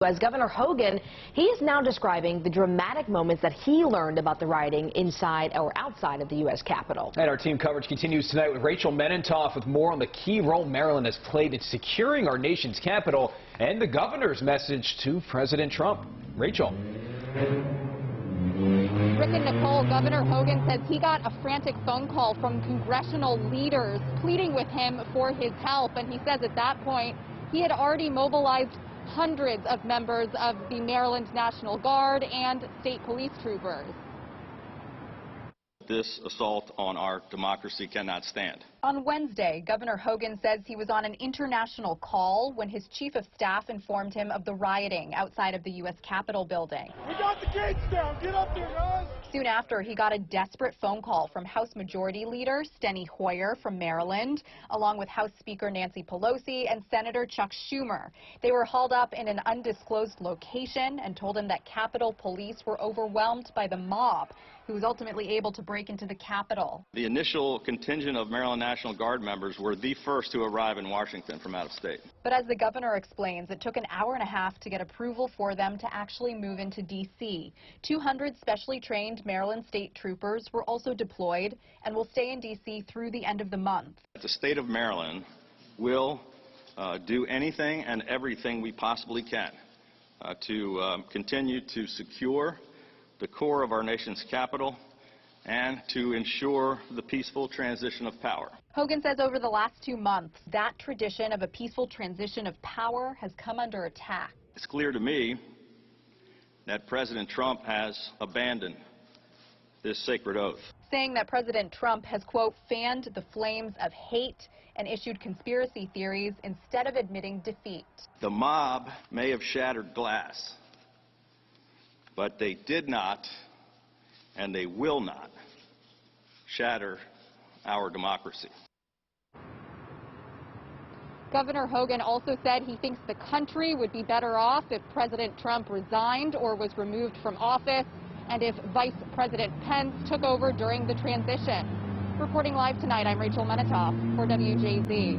As Governor Hogan, he is now describing the dramatic moments that he learned about the rioting inside or outside of the U.S. Capitol. And our team coverage continues tonight with Rachel Menentoff with more on the key role Maryland has played in securing our nation's capital and the governor's message to President Trump. Rachel. Rick and Nicole, Governor Hogan says he got a frantic phone call from congressional leaders pleading with him for his help. And he says at that point he had already mobilized hundreds of members of the Maryland National Guard and state police troopers. This assault on our democracy cannot stand. On Wednesday, Governor Hogan says he was on an international call when his chief of staff informed him of the rioting outside of the U.S. Capitol building. We got the gates down. Get up there, guys. Soon after, he got a desperate phone call from House Majority Leader Steny Hoyer from Maryland, along with House Speaker Nancy Pelosi and Senator Chuck Schumer. They were hauled up in an undisclosed location and told him that Capitol Police were overwhelmed by the mob, who was ultimately able to break into the Capitol. The initial contingent of Maryland National Guard members were the first to arrive in Washington from out of state. But as the governor explains, it took an hour and a half to get approval for them to actually move into D.C. 200 specially trained Maryland state troopers were also deployed and will stay in D.C. through the end of the month. The state of Maryland will do anything and everything we possibly can to continue to secure the core of our nation's capital and to ensure the peaceful transition of power. Hogan says over the last 2 months, that tradition of a peaceful transition of power has come under attack. It's clear to me that President Trump has abandoned this sacred oath. Saying that President Trump has, quote, fanned the flames of hate and issued conspiracy theories instead of admitting defeat. The mob may have shattered glass, but they did not and they will not shatter our democracy. Governor Hogan also said he thinks the country would be better off if President Trump resigned or was removed from office, and if Vice President Pence took over during the transition. Reporting live tonight, I'm Rachel Menentoff for WJZ.